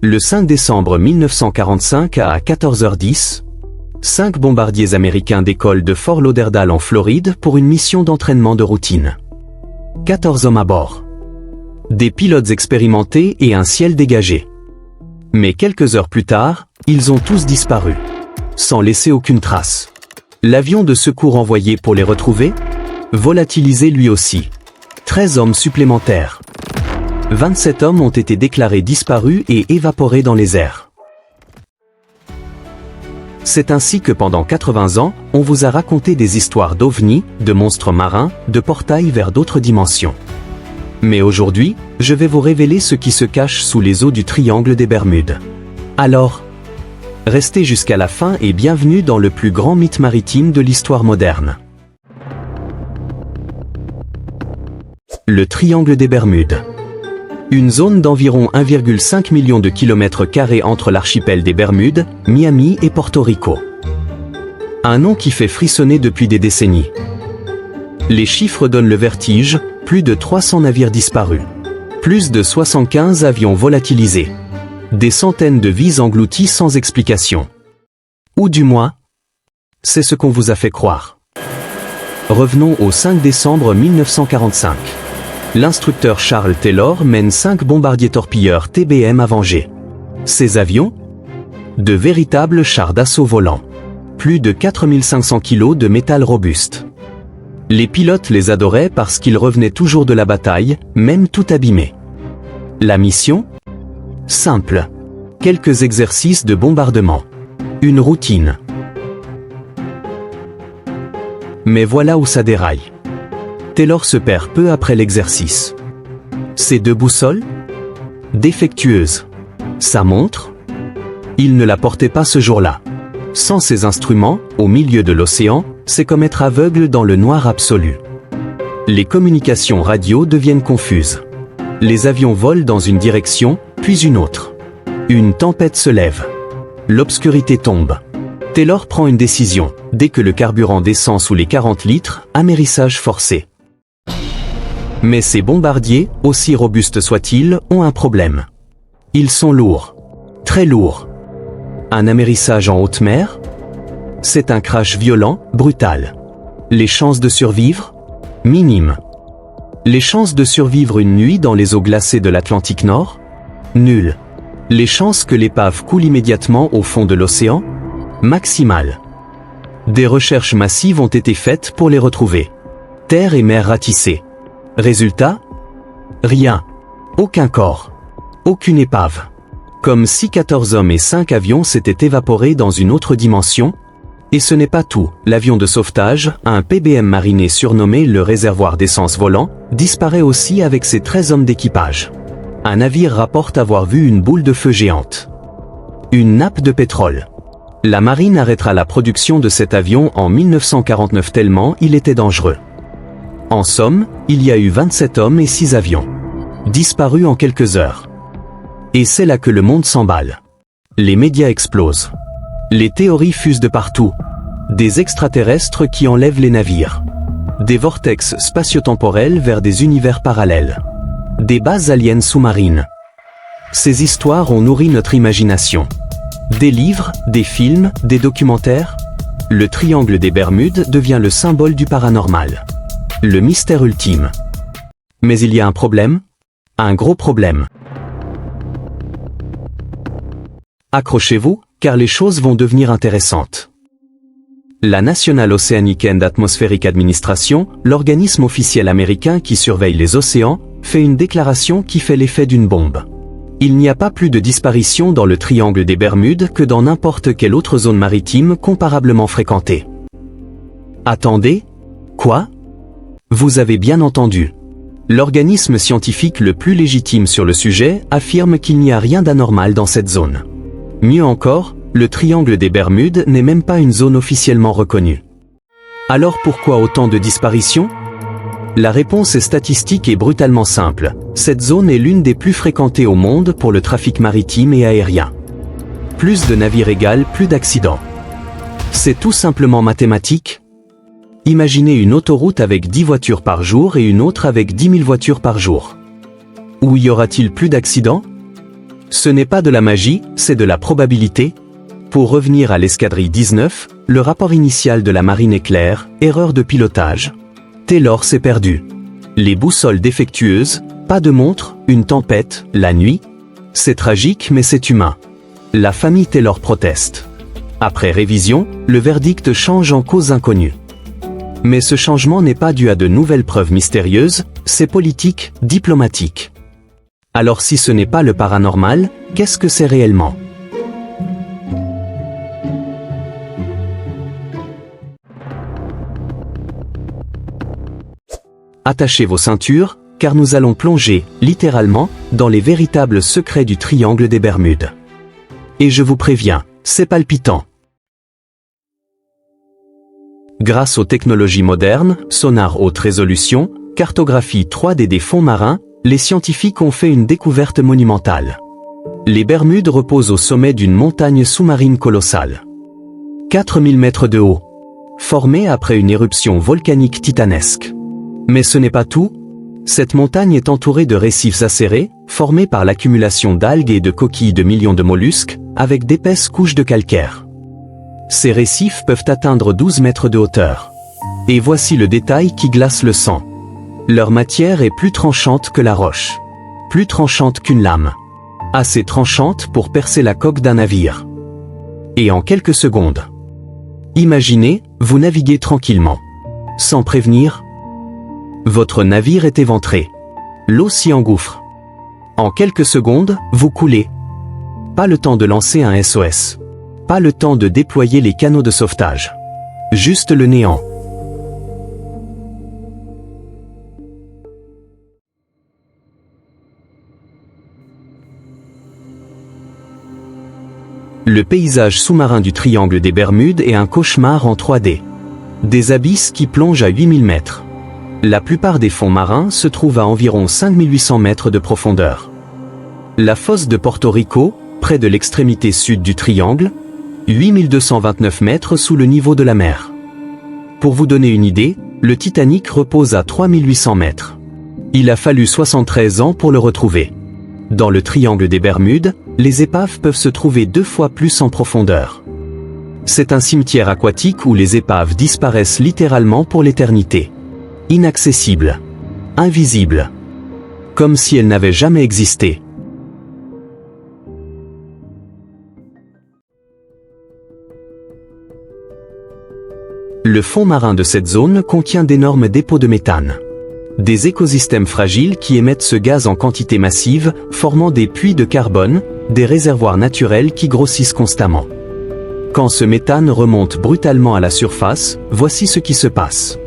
Le 5 décembre 1945 à 14h10, 5 bombardiers américains décollent de Fort Lauderdale en Floride pour une mission d'entraînement de routine. 14 hommes à bord. Des pilotes expérimentés et un ciel dégagé. Mais quelques heures plus tard, ils ont tous disparu, sans laisser aucune trace. L'avion de secours envoyé pour les retrouver, volatilisé lui aussi. 13 hommes supplémentaires. 27 hommes ont été déclarés disparus et évaporés dans les airs. C'est ainsi que pendant 80 ans, on vous a raconté des histoires d'ovnis, de monstres marins, de portails vers d'autres dimensions. Mais aujourd'hui, je vais vous révéler ce qui se cache sous les eaux du triangle des Bermudes. Alors, restez jusqu'à la fin et bienvenue dans le plus grand mythe maritime de l'histoire moderne. Le triangle des Bermudes. Une zone d'environ 1,5 million de kilomètres carrés entre l'archipel des Bermudes, Miami et Porto Rico. Un nom qui fait frissonner depuis des décennies. Les chiffres donnent le vertige, plus de 300 navires disparus. Plus de 75 avions volatilisés. Des centaines de vies englouties sans explication. Ou du moins, c'est ce qu'on vous a fait croire. Revenons au 5 décembre 1945. L'instructeur Charles Taylor mène 5 bombardiers torpilleurs TBM à Venger. Ces avions? De véritables chars d'assaut volants. Plus de 4500 kg de métal robuste. Les pilotes les adoraient parce qu'ils revenaient toujours de la bataille, même tout abîmés. La mission? Simple. Quelques exercices de bombardement. Une routine. Mais voilà où ça déraille. Taylor se perd peu après l'exercice. Ses 2 boussoles? Défectueuses. Sa montre? Il ne la portait pas ce jour-là. Sans ses instruments, au milieu de l'océan, c'est comme être aveugle dans le noir absolu. Les communications radio deviennent confuses. Les avions volent dans une direction, puis une autre. Une tempête se lève. L'obscurité tombe. Taylor prend une décision. Dès que le carburant descend sous les 40 litres, amérissage forcé. Mais ces bombardiers, aussi robustes soient-ils, ont un problème. Ils sont lourds. Très lourds. Un amérissage en haute mer? C'est un crash violent, brutal. Les chances de survivre? Minimes. Les chances de survivre une nuit dans les eaux glacées de l'Atlantique Nord? Nulles. Les chances que l'épave coule immédiatement au fond de l'océan? Maximales. Des recherches massives ont été faites pour les retrouver. Terre et mer ratissées. Résultat? Rien. Aucun corps. Aucune épave. Comme si 14 hommes et 5 avions s'étaient évaporés dans une autre dimension. Et ce n'est pas tout, l'avion de sauvetage, un PBM Mariner surnommé le réservoir d'essence volant, disparaît aussi avec ses 13 hommes d'équipage. Un navire rapporte avoir vu une boule de feu géante. Une nappe de pétrole. La marine arrêtera la production de cet avion en 1949 tellement il était dangereux. En somme, il y a eu 27 hommes et 6 avions. Disparus en quelques heures. Et c'est là que le monde s'emballe. Les médias explosent. Les théories fusent de partout. Des extraterrestres qui enlèvent les navires. Des vortex spatio-temporels vers des univers parallèles. Des bases aliens sous-marines. Ces histoires ont nourri notre imagination. Des livres, des films, des documentaires. Le triangle des Bermudes devient le symbole du paranormal. Le mystère ultime. Mais il y a un problème? Un gros problème. Accrochez-vous, car les choses vont devenir intéressantes. La National Oceanic and Atmospheric Administration, l'organisme officiel américain qui surveille les océans, fait une déclaration qui fait l'effet d'une bombe. Il n'y a pas plus de disparitions dans le triangle des Bermudes que dans n'importe quelle autre zone maritime comparablement fréquentée. Attendez? Quoi? Vous avez bien entendu. L'organisme scientifique le plus légitime sur le sujet affirme qu'il n'y a rien d'anormal dans cette zone. Mieux encore, le triangle des Bermudes n'est même pas une zone officiellement reconnue. Alors pourquoi autant de disparitions? La réponse est statistique et brutalement simple. Cette zone est l'une des plus fréquentées au monde pour le trafic maritime et aérien. Plus de navires égale plus d'accidents. C'est tout simplement mathématique. Imaginez une autoroute avec 10 voitures par jour et une autre avec 10 000 voitures par jour. Où y aura-t-il plus d'accidents? Ce n'est pas de la magie, c'est de la probabilité. Pour revenir à l'escadrille 19, le rapport initial de la marine est clair, erreur de pilotage. Taylor s'est perdu. Les boussoles défectueuses, pas de montre, une tempête, la nuit. C'est tragique mais c'est humain. La famille Taylor proteste. Après révision, le verdict change en cause inconnue. Mais ce changement n'est pas dû à de nouvelles preuves mystérieuses, c'est politique, diplomatique. Alors si ce n'est pas le paranormal, qu'est-ce que c'est réellement ? Attachez vos ceintures, car nous allons plonger, littéralement, dans les véritables secrets du triangle des Bermudes. Et je vous préviens, c'est palpitant. Grâce aux technologies modernes, sonar haute résolution, cartographie 3D des fonds marins, les scientifiques ont fait une découverte monumentale. Les Bermudes reposent au sommet d'une montagne sous-marine colossale. 4000 mètres de haut. Formée après une éruption volcanique titanesque. Mais ce n'est pas tout. Cette montagne est entourée de récifs acérés, formés par l'accumulation d'algues et de coquilles de millions de mollusques, avec d'épaisses couches de calcaire. Ces récifs peuvent atteindre 12 mètres de hauteur. Et voici le détail qui glace le sang. Leur matière est plus tranchante que la roche. Plus tranchante qu'une lame. Assez tranchante pour percer la coque d'un navire. Et en quelques secondes. Imaginez, vous naviguez tranquillement. Sans prévenir. Votre navire est éventré. L'eau s'y engouffre. En quelques secondes, vous coulez. Pas le temps de lancer un SOS. Pas le temps de déployer les canaux de sauvetage. Juste le néant. Le paysage sous-marin du triangle des Bermudes est un cauchemar en 3D. Des abysses qui plongent à 8000 mètres. La plupart des fonds marins se trouvent à environ 5800 mètres de profondeur. La fosse de Porto Rico, près de l'extrémité sud du triangle, 8229 mètres sous le niveau de la mer. Pour vous donner une idée, le Titanic repose à 3800 mètres. Il a fallu 73 ans pour le retrouver. Dans le triangle des Bermudes, les épaves peuvent se trouver 2 fois plus en profondeur. C'est un cimetière aquatique où les épaves disparaissent littéralement pour l'éternité. Inaccessibles. Invisibles. Comme si elles n'avaient jamais existé. Le fond marin de cette zone contient d'énormes dépôts de méthane. Des écosystèmes fragiles qui émettent ce gaz en quantité massive, formant des puits de carbone, des réservoirs naturels qui grossissent constamment. Quand ce méthane remonte brutalement à la surface, voici ce qui se passe.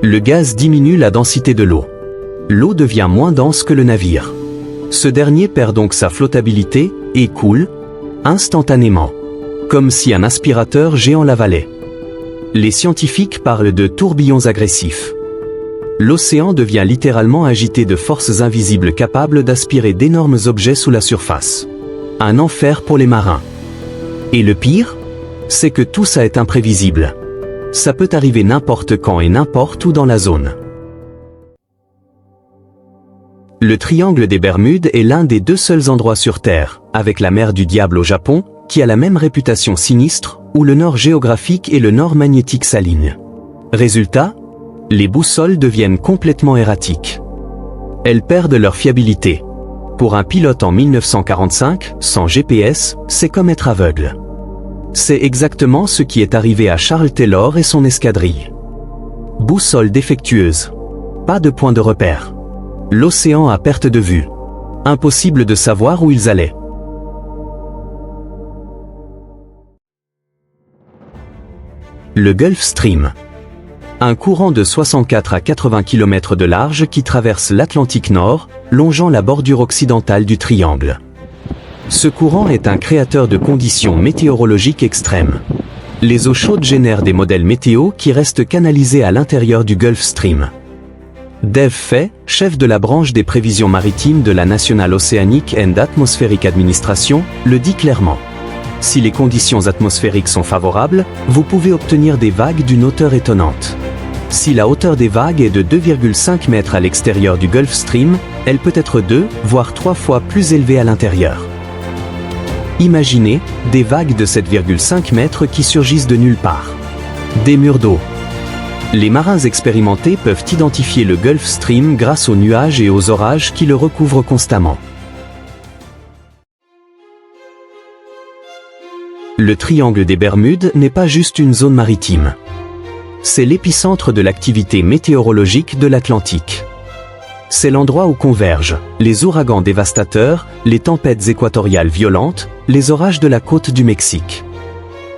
Le gaz diminue la densité de l'eau. L'eau devient moins dense que le navire. Ce dernier perd donc sa flottabilité et coule instantanément, comme si un aspirateur géant l'avalait. Les scientifiques parlent de tourbillons agressifs. L'océan devient littéralement agité de forces invisibles capables d'aspirer d'énormes objets sous la surface. Un enfer pour les marins. Et le pire, c'est que tout ça est imprévisible. Ça peut arriver n'importe quand et n'importe où dans la zone. Le triangle des Bermudes est l'un des 2 seuls endroits sur Terre, avec la mer du Diable au Japon, qui a la même réputation sinistre, où le nord géographique et le nord magnétique s'alignent. Résultat, les boussoles deviennent complètement erratiques. Elles perdent leur fiabilité. Pour un pilote en 1945, sans GPS, c'est comme être aveugle. C'est exactement ce qui est arrivé à Charles Taylor et son escadrille. Boussole défectueuse. Pas de point de repère. L'océan à perte de vue. Impossible de savoir où ils allaient. Le Gulf Stream. Un courant de 64 à 80 km de large qui traverse l'Atlantique Nord, longeant la bordure occidentale du triangle. Ce courant est un créateur de conditions météorologiques extrêmes. Les eaux chaudes génèrent des modèles météo qui restent canalisés à l'intérieur du Gulf Stream. Dave Fay, chef de la branche des prévisions maritimes de la National Oceanic and Atmospheric Administration, le dit clairement. Si les conditions atmosphériques sont favorables, vous pouvez obtenir des vagues d'une hauteur étonnante. Si la hauteur des vagues est de 2,5 mètres à l'extérieur du Gulf Stream, elle peut être 2, voire 3 fois plus élevée à l'intérieur. Imaginez, des vagues de 7,5 mètres qui surgissent de nulle part. Des murs d'eau. Les marins expérimentés peuvent identifier le Gulf Stream grâce aux nuages et aux orages qui le recouvrent constamment. Le triangle des Bermudes n'est pas juste une zone maritime. C'est l'épicentre de l'activité météorologique de l'Atlantique. C'est l'endroit où convergent les ouragans dévastateurs, les tempêtes équatoriales violentes, les orages de la côte du Mexique.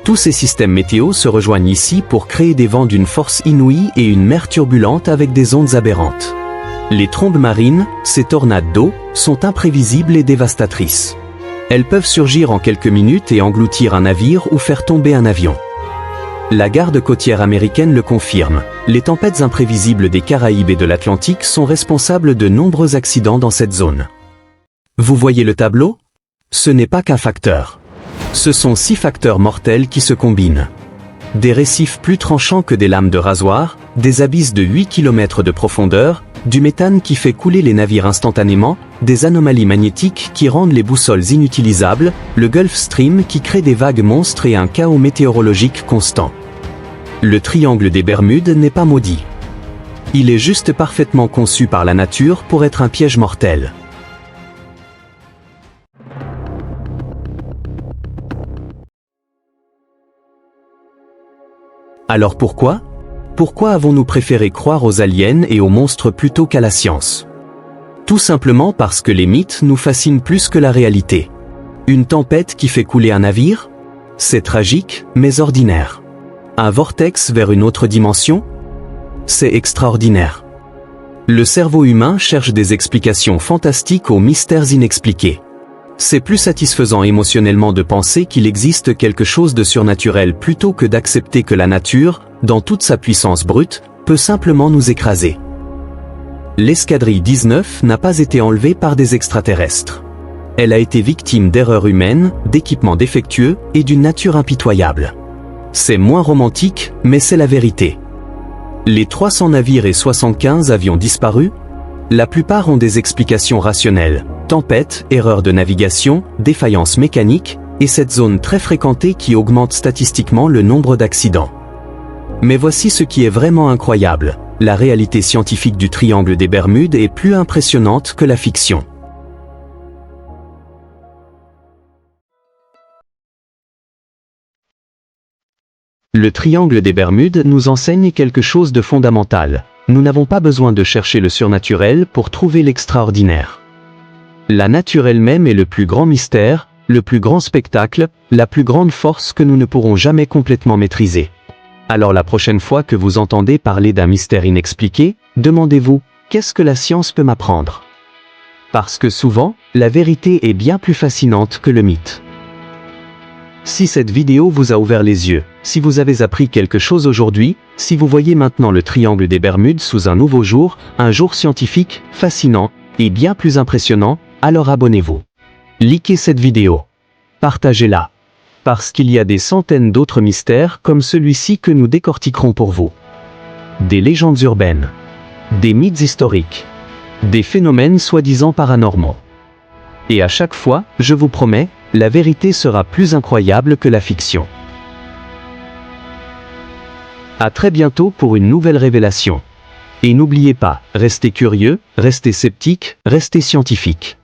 Tous ces systèmes météo se rejoignent ici pour créer des vents d'une force inouïe et une mer turbulente avec des ondes aberrantes. Les trombes marines, ces tornades d'eau, sont imprévisibles et dévastatrices. Elles peuvent surgir en quelques minutes et engloutir un navire ou faire tomber un avion. La garde côtière américaine le confirme. Les tempêtes imprévisibles des Caraïbes et de l'Atlantique sont responsables de nombreux accidents dans cette zone. Vous voyez le tableau? Ce n'est pas qu'un facteur. Ce sont 6 facteurs mortels qui se combinent. Des récifs plus tranchants que des lames de rasoir, des abysses de 8 km de profondeur, du méthane qui fait couler les navires instantanément, des anomalies magnétiques qui rendent les boussoles inutilisables, le Gulf Stream qui crée des vagues monstres et un chaos météorologique constant. Le triangle des Bermudes n'est pas maudit. Il est juste parfaitement conçu par la nature pour être un piège mortel. Alors pourquoi? Pourquoi avons-nous préféré croire aux aliens et aux monstres plutôt qu'à la science? Tout simplement parce que les mythes nous fascinent plus que la réalité. Une tempête qui fait couler un navire? C'est tragique, mais ordinaire. Un vortex vers une autre dimension? C'est extraordinaire. Le cerveau humain cherche des explications fantastiques aux mystères inexpliqués. C'est plus satisfaisant émotionnellement de penser qu'il existe quelque chose de surnaturel plutôt que d'accepter que la nature, dans toute sa puissance brute, peut simplement nous écraser. L'escadrille 19 n'a pas été enlevée par des extraterrestres. Elle a été victime d'erreurs humaines, d'équipements défectueux et d'une nature impitoyable. C'est moins romantique, mais c'est la vérité. Les 300 navires et 75 avions disparus? La plupart ont des explications rationnelles. Tempête, erreur de navigation, défaillance mécanique, et cette zone très fréquentée qui augmente statistiquement le nombre d'accidents. Mais voici ce qui est vraiment incroyable. La réalité scientifique du triangle des Bermudes est plus impressionnante que la fiction. Le triangle des Bermudes nous enseigne quelque chose de fondamental. Nous n'avons pas besoin de chercher le surnaturel pour trouver l'extraordinaire. La nature elle-même est le plus grand mystère, le plus grand spectacle, la plus grande force que nous ne pourrons jamais complètement maîtriser. Alors la prochaine fois que vous entendez parler d'un mystère inexpliqué, demandez-vous, qu'est-ce que la science peut m'apprendre? Parce que souvent, la vérité est bien plus fascinante que le mythe. Si cette vidéo vous a ouvert les yeux, si vous avez appris quelque chose aujourd'hui, si vous voyez maintenant le triangle des Bermudes sous un nouveau jour, un jour scientifique, fascinant, et bien plus impressionnant, alors abonnez-vous. Likez cette vidéo. Partagez-la. Parce qu'il y a des centaines d'autres mystères comme celui-ci que nous décortiquerons pour vous. Des légendes urbaines. Des mythes historiques. Des phénomènes soi-disant paranormaux. Et à chaque fois, je vous promets, la vérité sera plus incroyable que la fiction. À très bientôt pour une nouvelle révélation. Et n'oubliez pas, restez curieux, restez sceptiques, restez scientifiques.